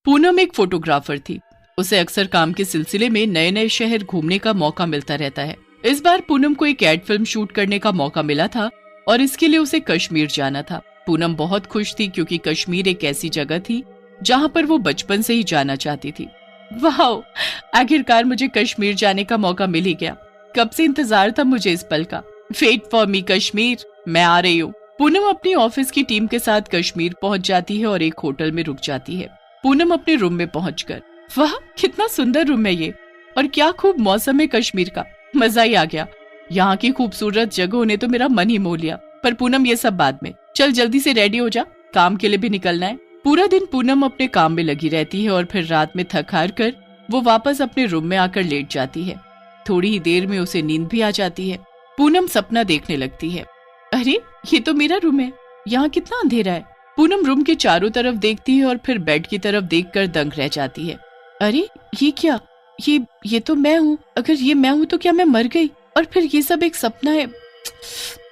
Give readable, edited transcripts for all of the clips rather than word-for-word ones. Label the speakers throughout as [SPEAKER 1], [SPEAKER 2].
[SPEAKER 1] पूनम एक फोटोग्राफर थी। उसे अक्सर काम के सिलसिले में नए नए शहर घूमने का मौका मिलता रहता है। इस बार पूनम को एक एड फिल्म शूट करने का मौका मिला था और इसके लिए उसे कश्मीर जाना था। पूनम बहुत खुश थी क्योंकि कश्मीर एक ऐसी जगह थी जहाँ पर वो बचपन से ही जाना चाहती थी। वाह, आखिरकार मुझे कश्मीर जाने का मौका मिल ही गया। कब से इंतजार था मुझे इस पल का। वेट फॉर मी कश्मीर, मैं आ रही हूँ। पूनम अपनी ऑफिस की टीम के साथ कश्मीर पहुंच जाती है और एक होटल में रुक जाती है। पूनम अपने रूम में पहुंचकर, वाह कितना सुंदर रूम है ये, और क्या खूब मौसम है कश्मीर का, मजा ही आ गया। यहाँ की खूबसूरत जगहों ने तो मेरा मन ही मोह लिया। पर पूनम ये सब बाद में, चल जल्दी से रेडी हो जा, काम के लिए भी निकलना है। पूरा दिन पूनम अपने काम में लगी रहती है और फिर रात में थक हार कर वो वापस अपने रूम में आकर लेट जाती है। थोड़ी ही देर में उसे नींद भी आ जाती है। पूनम सपना देखने लगती है। अरे ये तो मेरा रूम है, यहाँ कितना अंधेरा है। पूनम रूम के चारों तरफ देखती है और फिर बेड की तरफ देखकर दंग रह जाती है। अरे ये क्या, ये तो मैं हूँ। अगर ये मैं हूँ तो क्या मैं मर गई और फिर ये सब एक सपना है?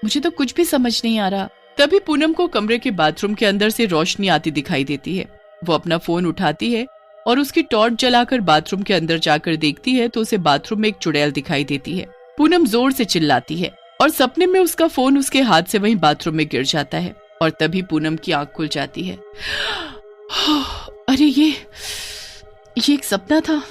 [SPEAKER 1] मुझे तो कुछ भी समझ नहीं आ रहा। तभी पूनम को कमरे के बाथरूम के अंदर से रोशनी आती दिखाई देती है। वो अपना फोन उठाती है और उसकी टॉर्च जलाकर बाथरूम के अंदर जाकर देखती है तो उसे बाथरूम में एक चुड़ैल दिखाई देती है। पूनम जोर से चिल्लाती है और सपने में उसका फोन उसके हाथ से वहीं बाथरूम में गिर जाता है और तभी पूनम की आंख खुल जाती है। अरे ये एक सपना था।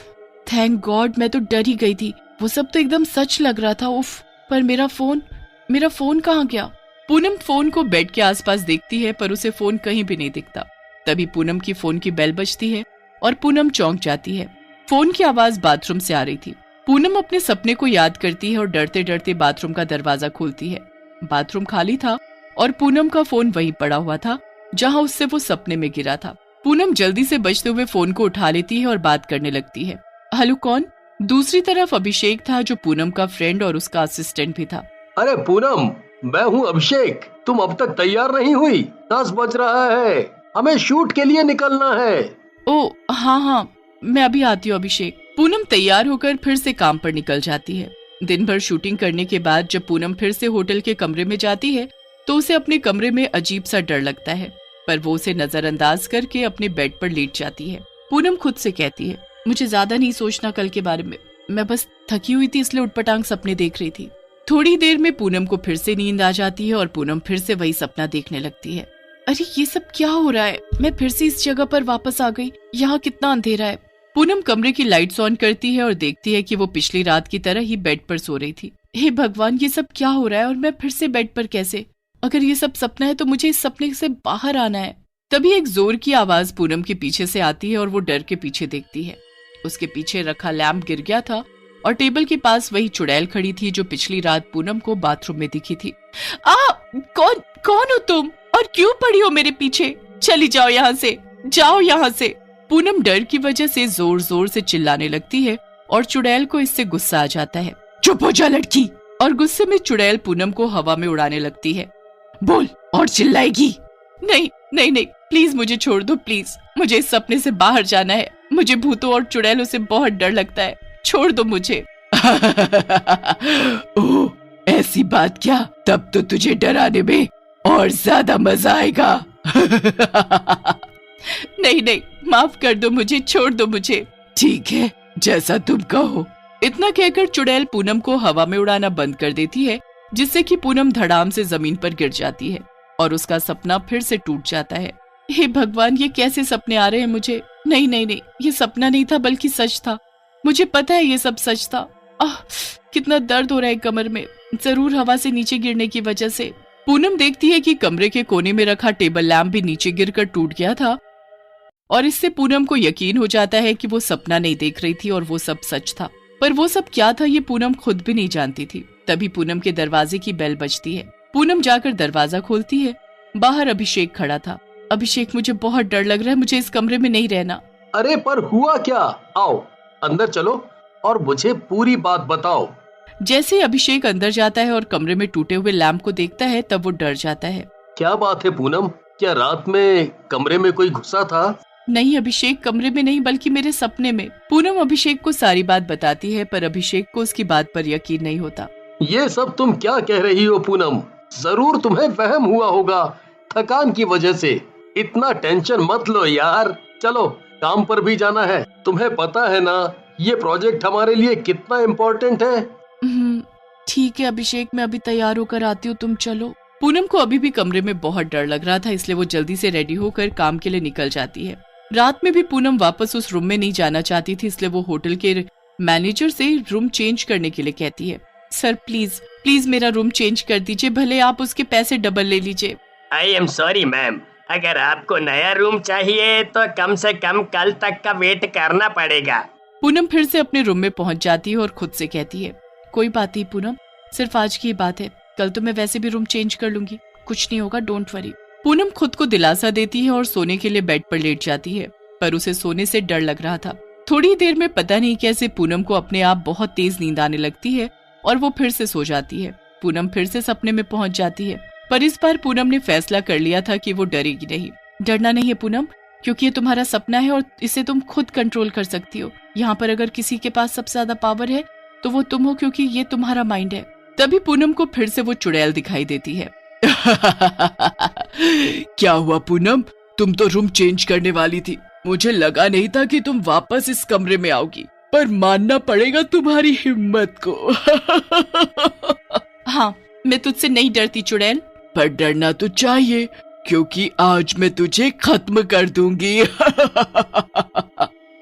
[SPEAKER 1] थैंक गॉड, मैं तो डर ही गई थी। वो सब तो एकदम सच लग रहा था। उफ, पर मेरा फोन कहाँ गया? पूनम फोन को बेड के आसपास देखती है पर उसे फोन कहीं भी नहीं दिखता। तभी पूनम की फोन की बेल बजती है और पूनम चौंक जाती है। फोन की आवाज बाथरूम से आ रही थी। पूनम अपने सपने को याद करती है और डरते डरते बाथरूम का दरवाजा खोलती है। बाथरूम खाली था और पूनम का फोन वहीं पड़ा हुआ था जहां उससे वो सपने में गिरा था। पूनम जल्दी से बजते हुए फोन को उठा लेती है और बात करने लगती है। हेलो, कौन? दूसरी तरफ अभिषेक था जो पूनम का फ्रेंड और उसका असिस्टेंट भी था।
[SPEAKER 2] अरे पूनम, मैं हूँ अभिषेक। तुम अब तक तैयार नहीं हुई? 10 बज रहा है, हमें शूट के लिए निकलना है।
[SPEAKER 1] ओ हाँ, मैं अभी आती हूँ अभिषेक। पूनम तैयार होकर फिर से काम पर निकल जाती है। दिन भर शूटिंग करने के बाद जब पूनम फिर से होटल के कमरे में जाती है तो उसे अपने कमरे में अजीब सा डर लगता है, पर वो उसे नजरअंदाज करके अपने बेड पर लेट जाती है। पूनम खुद से कहती है, मुझे ज्यादा नहीं सोचना कल के बारे में, मैं बस थकी हुई थी इसलिए उटपटांग सपने देख रही थी। थोड़ी देर में पूनम को फिर से नींद आ जाती है और पूनम फिर से वही सपना देखने लगती है। अरे ये सब क्या हो रहा है? मैं फिर से इस जगह पर वापस आ गई। यहाँ कितना अंधेरा है। पूनम कमरे की लाइट्स ऑन करती है और देखती है कि वो पिछली रात की तरह ही बेड पर सो रही थी। हे भगवान, ये सब क्या हो रहा है और मैं फिर से बेड पर कैसे? अगर ये सब सपना है तो मुझे इस सपने से बाहर आना है। तभी एक जोर की आवाज पूनम के पीछे से आती है और वो डर के पीछे देखती है। उसके पीछे रखा लैंप गिर गया था और टेबल के पास वही चुड़ैल खड़ी थी जो पिछली रात पूनम को बाथरूम में दिखी थी। कौन हो तुम और क्यों पड़ी हो मेरे पीछे? चली जाओ यहाँ से, जाओ यहाँ से। पूनम डर की वजह से जोर जोर से चिल्लाने लगती है और चुड़ैल को इससे गुस्सा आ जाता है। चुप हो जा लड़की। और गुस्से में चुड़ैल पूनम को हवा में उड़ाने लगती है। बोल और चिल्लाएगी? नहीं, प्लीज मुझे छोड़ दो, प्लीज। मुझे इस सपने से बाहर जाना है। मुझे भूतों और चुड़ैलों से बहुत डर लगता है, छोड़ दो मुझे। ओह, ऐसी बात क्या? तब तो तुझे डराने में और ज्यादा मजा आएगा। नहीं, माफ कर दो मुझे, छोड़ दो मुझे। ठीक है, जैसा तुम कहो। इतना कहकर चुड़ैल पूनम को हवा में उड़ाना बंद कर देती है, जिससे कि पूनम धड़ाम से जमीन पर गिर जाती है और उसका सपना फिर से टूट जाता है। हे भगवान, ये कैसे सपने आ रहे हैं मुझे? नहीं, ये सपना नहीं था बल्कि सच था। मुझे पता है ये सब सच था। कितना दर्द हो रहा है कमर में, जरूर हवा से नीचे गिरने की वजह से। पूनम देखती है कि कमरे के कोने में रखा टेबल लैंप भी नीचे गिरकर टूट गया था और इससे पूनम को यकीन हो जाता है कि वो सपना नहीं देख रही थी और वो सब सच था। पर वो सब क्या था ये पूनम खुद भी नहीं जानती थी। तभी पूनम के दरवाजे की बेल बजती है। पूनम जाकर दरवाजा खोलती है। बाहर अभिषेक खड़ा था। अभिषेक, मुझे बहुत डर लग रहा है, मुझे इस कमरे में नहीं रहना।
[SPEAKER 2] अरे पर हुआ क्या? आओ अंदर चलो और मुझे पूरी बात बताओ।
[SPEAKER 1] जैसे ही अभिषेक अंदर जाता है और कमरे में टूटे हुए लैंप को देखता है तब वो डर जाता है।
[SPEAKER 2] क्या बात है पूनम, क्या रात में कमरे में कोई घुसा था?
[SPEAKER 1] नहीं अभिषेक, कमरे में नहीं बल्कि मेरे सपने में। पूनम अभिषेक को सारी बात बताती है पर अभिषेक को उसकी बात पर यकीन नहीं होता।
[SPEAKER 2] ये सब तुम क्या कह रही हो पूनम? जरूर तुम्हें वहम हुआ होगा थकान की वजह से। इतना टेंशन मत लो यार। चलो काम पर भी जाना है। तुम्हें पता है ना ये प्रोजेक्ट हमारे लिए कितना इम्पोर्टेंट है।
[SPEAKER 1] ठीक है अभिषेक, मैं अभी तैयार होकर आती हूँ, तुम चलो। पूनम को अभी भी कमरे में बहुत डर लग रहा था, इसलिए वो जल्दी से रेडी होकर काम के लिए निकल जाती है। रात में भी पूनम वापस उस रूम में नहीं जाना चाहती थी, इसलिए वो होटल के मैनेजर से रूम चेंज करने के लिए कहती है। सर प्लीज प्लीज मेरा रूम चेंज कर दीजिए, भले आप उसके पैसे डबल ले लीजिए।
[SPEAKER 3] आई एम सॉरी मैम, अगर आपको नया रूम चाहिए तो कम से कम कल तक का वेट करना पड़ेगा।
[SPEAKER 1] पूनम फिर से अपने रूम में पहुंच जाती है और खुद से कहती है, कोई बात नहीं पूनम, सिर्फ आज की बात है, कल तो मैं वैसे भी रूम चेंज कर लूंगी, कुछ नहीं होगा, डोंट वरी। पूनम खुद को दिलासा देती है और सोने के लिए बेड पर लेट जाती है, पर उसे सोने से डर लग रहा था। थोड़ी देर में पता नहीं कैसे पूनम को अपने आप बहुत तेज नींद आने लगती है और वो फिर से सो जाती है। पूनम फिर से सपने में पहुंच जाती है, पर इस बार पूनम ने फैसला कर लिया था कि वो डरेगी नहीं। डरना नहीं है पूनम, क्योंकि ये तुम्हारा सपना है और इसे तुम खुद कंट्रोल कर सकती हो। यहाँ पर अगर किसी के पास सबसे ज्यादा पावर है तो वो तुम हो, क्योंकि ये तुम्हारा माइंड है। तभी पूनम को फिर से वो चुड़ैल दिखाई देती है। क्या हुआ पूनम, तुम तो रूम चेंज करने वाली थी, मुझे लगा नहीं था कि तुम वापस इस कमरे में आओगी, पर मानना पड़ेगा तुम्हारी हिम्मत को। हाँ, मैं तुझसे नहीं डरती चुड़ैल। पर डरना तो चाहिए, क्योंकि आज मैं तुझे खत्म कर दूंगी।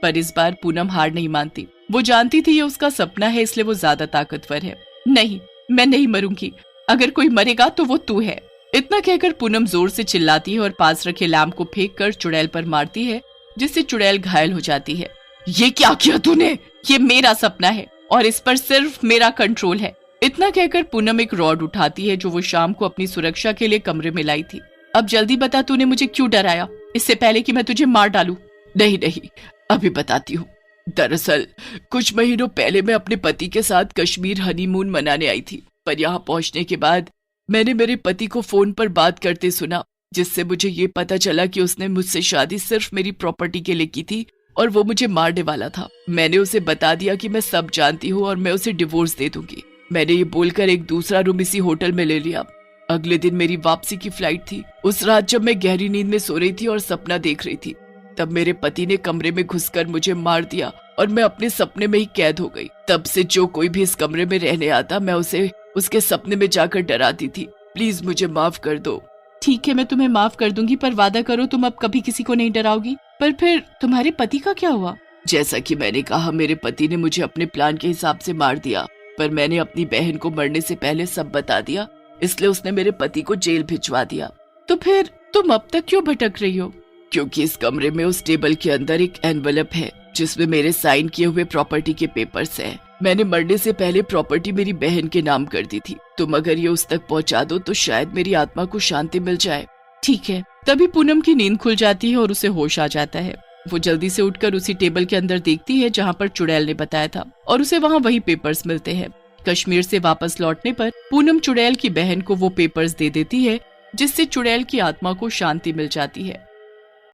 [SPEAKER 1] पर इस बार पूनम हार नहीं मानती। वो जानती थी ये उसका सपना है, इसलिए वो ज्यादा ताकतवर है। नहीं, मैं नहीं मरूंगी, अगर कोई मरेगा तो वो तू है। इतना कहकर पूनम जोर से चिल्लाती है और पास रखे लैम्प को फेंक कर चुड़ैल पर मारती है, जिससे चुड़ैल घायल हो जाती है। ये क्या किया तूने? ये मेरा सपना है और इस पर सिर्फ मेरा कंट्रोल है। इतना कहकर पूनम एक रॉड उठाती है जो वो शाम को अपनी सुरक्षा के लिए कमरे में लाई थी। अब जल्दी बता, तूने मुझे क्यों डराया, इससे पहले कि मैं तुझे मार डालूं? नहीं नहीं, अभी बताती हूँ। दरअसल कुछ महीनों पहले मैं अपने पति के साथ कश्मीर हनीमून मनाने आई थी, पर यहाँ पहुंचने के बाद मैंने मेरे पति को फोन पर बात करते सुना, जिससे मुझे ये पता चला कि उसने मुझसे शादी सिर्फ मेरी प्रॉपर्टी के लिए की थी और वो मुझे मारने वाला था। मैंने उसे बता दिया कि मैं सब जानती हूँ और मैं उसे डिवोर्स दे दूंगी। मैंने ये बोलकर एक दूसरा रूम इसी होटल में ले लिया। अगले दिन मेरी वापसी की फ्लाइट थी। उस रात जब मैं गहरी नींद में सो रही थी और सपना देख रही थी, तब मेरे पति ने कमरे में घुसकर मुझे मार दिया और मैं अपने सपने में ही कैद हो गई। तब से जो कोई भी इस कमरे में रहने आता, मैं उसे उसके सपने में जाकर डराती थी। प्लीज मुझे माफ कर दो। ठीक है, मैं तुम्हें माफ कर दूंगी, पर वादा करो तुम अब कभी किसी को नहीं डराओगी। पर फिर तुम्हारे पति का क्या हुआ? जैसा कि मैंने कहा, मेरे पति ने मुझे अपने प्लान के हिसाब से मार दिया, पर मैंने अपनी बहन को मरने से पहले सब बता दिया, इसलिए उसने मेरे पति को जेल भिजवा दिया। तो फिर तुम अब तक क्यों भटक रही हो? क्योंकि इस कमरे में उस टेबल के अंदर एक एनवेलप है जिसमें मेरे साइन किए हुए प्रॉपर्टी के पेपर्स हैं। मैंने मरने से पहले प्रॉपर्टी मेरी बहन के नाम कर दी थी। तुम अगर ये उस तक पहुंचा दो तो शायद मेरी आत्मा को शांति मिल जाए। ठीक है। तभी पूनम की नींद खुल जाती है और उसे होश आ जाता है। वो जल्दी से उठकर उसी टेबल के अंदर देखती है जहाँ पर चुड़ैल ने बताया था, और उसे वहाँ वही पेपर्स मिलते हैं। कश्मीर से वापस लौटने पर पूनम चुड़ैल की बहन को वो पेपर्स दे देती है, जिससे चुड़ैल की आत्मा को शांति मिल जाती है।